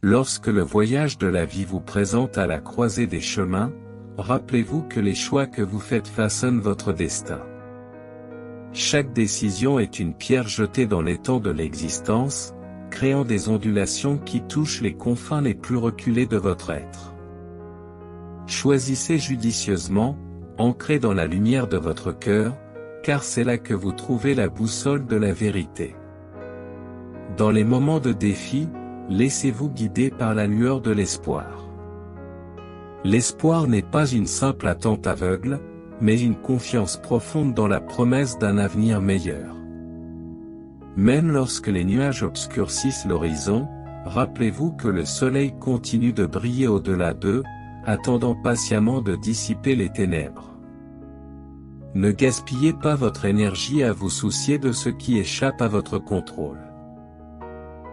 Lorsque le voyage de la vie vous présente à la croisée des chemins, rappelez-vous que les choix que vous faites façonnent votre destin. Chaque décision est une pierre jetée dans l'étang de l'existence, créant des ondulations qui touchent les confins les plus reculés de votre être. Choisissez judicieusement, ancré dans la lumière de votre cœur, car c'est là que vous trouvez la boussole de la vérité. Dans les moments de défi, laissez-vous guider par la lueur de l'espoir. L'espoir n'est pas une simple attente aveugle, mais une confiance profonde dans la promesse d'un avenir meilleur. Même lorsque les nuages obscurcissent l'horizon, rappelez-vous que le soleil continue de briller au-delà d'eux, attendant patiemment de dissiper les ténèbres. Ne gaspillez pas votre énergie à vous soucier de ce qui échappe à votre contrôle.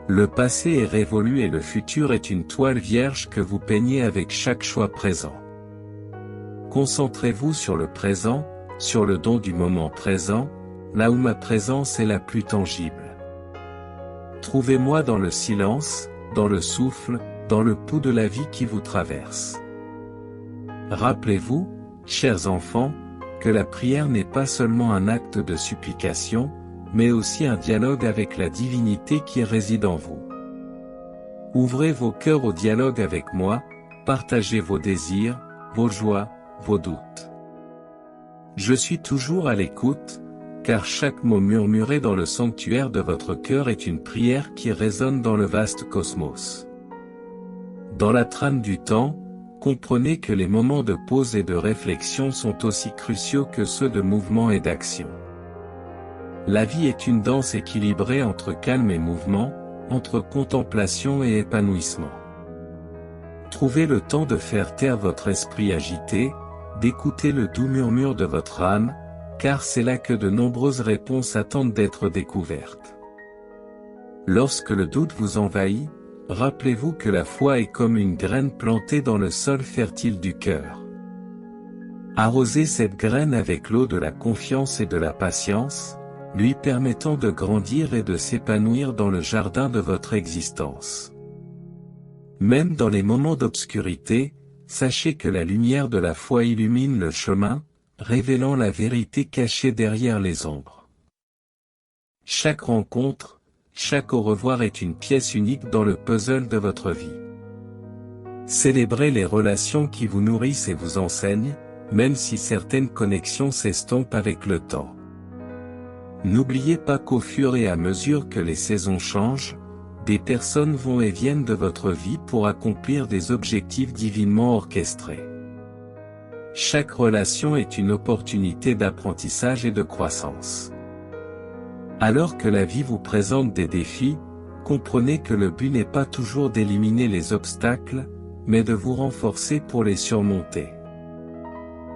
Le passé est révolu et le futur est une toile vierge que vous peignez avec chaque choix présent. Concentrez-vous sur le présent, sur le don du moment présent, là où ma présence est la plus tangible. Trouvez-moi dans le silence, dans le souffle, dans le pouls de la vie qui vous traverse. Rappelez-vous, chers enfants, que la prière n'est pas seulement un acte de supplication, mais aussi un dialogue avec la divinité qui réside en vous. Ouvrez vos cœurs au dialogue avec moi, partagez vos désirs, vos joies, vos doutes. Je suis toujours à l'écoute, car chaque mot murmuré dans le sanctuaire de votre cœur est une prière qui résonne dans le vaste cosmos. Dans la trame du temps, comprenez que les moments de pause et de réflexion sont aussi cruciaux que ceux de mouvement et d'action. La vie est une danse équilibrée entre calme et mouvement, entre contemplation et épanouissement. Trouvez le temps de faire taire votre esprit agité, d'écouter le doux murmure de votre âme, car c'est là que de nombreuses réponses attendent d'être découvertes. Lorsque le doute vous envahit, rappelez-vous que la foi est comme une graine plantée dans le sol fertile du cœur. Arrosez cette graine avec l'eau de la confiance et de la patience, lui permettant de grandir et de s'épanouir dans le jardin de votre existence. Même dans les moments d'obscurité, sachez que la lumière de la foi illumine le chemin, révélant la vérité cachée derrière les ombres. Chaque rencontre, chaque au revoir est une pièce unique dans le puzzle de votre vie. Célébrez les relations qui vous nourrissent et vous enseignent, même si certaines connexions s'estompent avec le temps. N'oubliez pas qu'au fur et à mesure que les saisons changent, des personnes vont et viennent de votre vie pour accomplir des objectifs divinement orchestrés. Chaque relation est une opportunité d'apprentissage et de croissance. Alors que la vie vous présente des défis, comprenez que le but n'est pas toujours d'éliminer les obstacles, mais de vous renforcer pour les surmonter.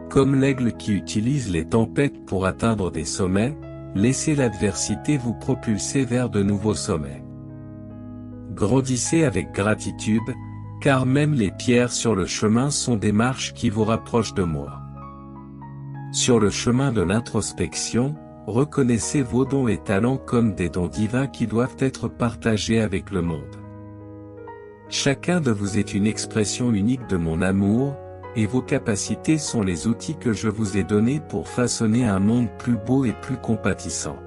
Comme l'aigle qui utilise les tempêtes pour atteindre des sommets, laissez l'adversité vous propulser vers de nouveaux sommets. Grandissez avec gratitude, car même les pierres sur le chemin sont des marches qui vous rapprochent de moi. Sur le chemin de l'introspection, reconnaissez vos dons et talents comme des dons divins qui doivent être partagés avec le monde. Chacun de vous est une expression unique de mon amour, et vos capacités sont les outils que je vous ai donnés pour façonner un monde plus beau et plus compatissant.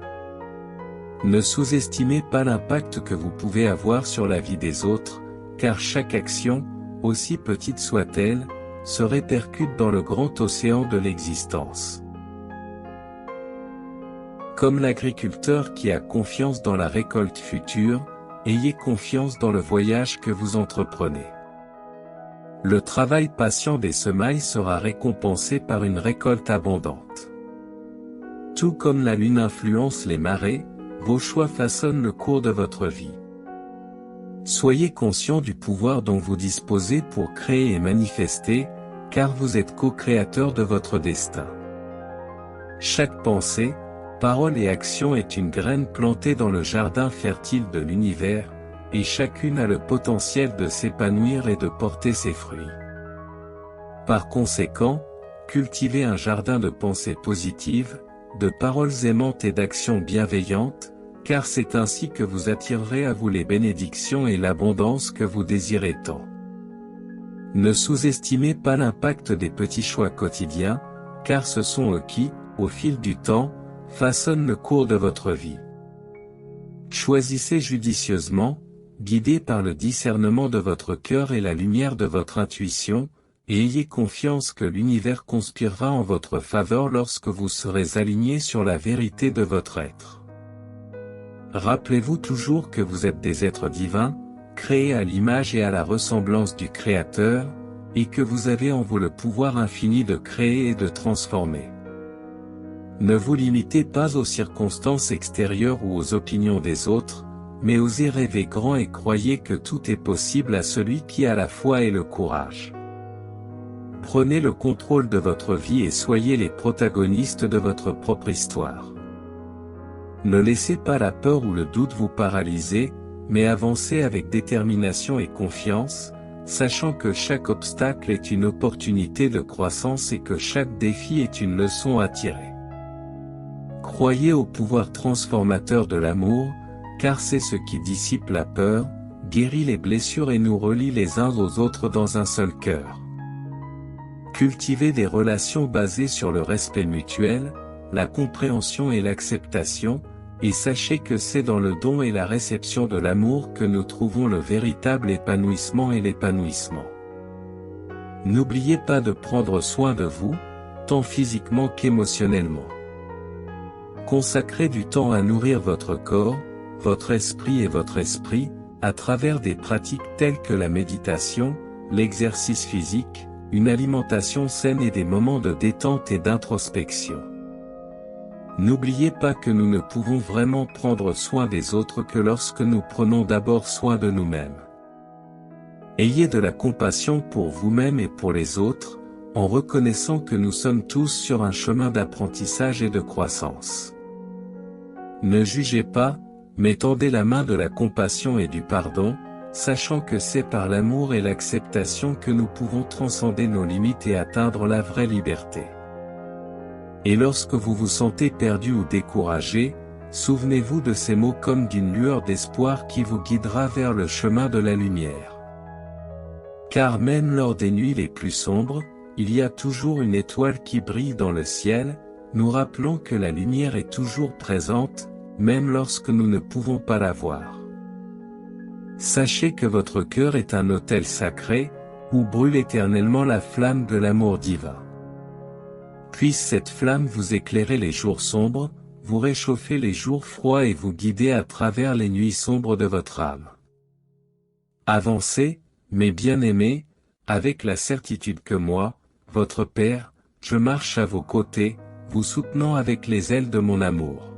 Ne sous-estimez pas l'impact que vous pouvez avoir sur la vie des autres, car chaque action, aussi petite soit-elle, se répercute dans le grand océan de l'existence. Comme l'agriculteur qui a confiance dans la récolte future, ayez confiance dans le voyage que vous entreprenez. Le travail patient des semailles sera récompensé par une récolte abondante. Tout comme la lune influence les marées, vos choix façonnent le cours de votre vie. Soyez conscient du pouvoir dont vous disposez pour créer et manifester, car vous êtes co-créateur de votre destin. Chaque pensée, parole et action est une graine plantée dans le jardin fertile de l'univers, et chacune a le potentiel de s'épanouir et de porter ses fruits. Par conséquent, cultivez un jardin de pensées positives, de paroles aimantes et d'actions bienveillantes, car c'est ainsi que vous attirerez à vous les bénédictions et l'abondance que vous désirez tant. Ne sous-estimez pas l'impact des petits choix quotidiens, car ce sont eux qui, au fil du temps, façonnent le cours de votre vie. Choisissez judicieusement, guidés par le discernement de votre cœur et la lumière de votre intuition, et ayez confiance que l'univers conspirera en votre faveur lorsque vous serez alignés sur la vérité de votre être. Rappelez-vous toujours que vous êtes des êtres divins, créés à l'image et à la ressemblance du Créateur, et que vous avez en vous le pouvoir infini de créer et de transformer. Ne vous limitez pas aux circonstances extérieures ou aux opinions des autres, mais osez rêver grand et croyez que tout est possible à celui qui a la foi et le courage. Prenez le contrôle de votre vie et soyez les protagonistes de votre propre histoire. Ne laissez pas la peur ou le doute vous paralyser, mais avancez avec détermination et confiance, sachant que chaque obstacle est une opportunité de croissance et que chaque défi est une leçon à tirer. Croyez au pouvoir transformateur de l'amour, car c'est ce qui dissipe la peur, guérit les blessures et nous relie les uns aux autres dans un seul cœur. Cultivez des relations basées sur le respect mutuel, la compréhension et l'acceptation, et sachez que c'est dans le don et la réception de l'amour que nous trouvons le véritable épanouissement et l'épanouissement. N'oubliez pas de prendre soin de vous, tant physiquement qu'émotionnellement. Consacrez du temps à nourrir votre corps, votre esprit, à travers des pratiques telles que la méditation, l'exercice physique, une alimentation saine et des moments de détente et d'introspection. N'oubliez pas que nous ne pouvons vraiment prendre soin des autres que lorsque nous prenons d'abord soin de nous-mêmes. Ayez de la compassion pour vous-même et pour les autres, en reconnaissant que nous sommes tous sur un chemin d'apprentissage et de croissance. Ne jugez pas, mais tendez la main de la compassion et du pardon, sachant que c'est par l'amour et l'acceptation que nous pouvons transcender nos limites et atteindre la vraie liberté. Et lorsque vous vous sentez perdu ou découragé, souvenez-vous de ces mots comme d'une lueur d'espoir qui vous guidera vers le chemin de la lumière. Car même lors des nuits les plus sombres, il y a toujours une étoile qui brille dans le ciel, nous rappelons que la lumière est toujours présente, même lorsque nous ne pouvons pas la voir. Sachez que votre cœur est un autel sacré, où brûle éternellement la flamme de l'amour divin. Puisse cette flamme vous éclairer les jours sombres, vous réchauffer les jours froids et vous guider à travers les nuits sombres de votre âme. Avancez, mes bien-aimés, avec la certitude que moi, votre Père, je marche à vos côtés, vous soutenant avec les ailes de mon amour.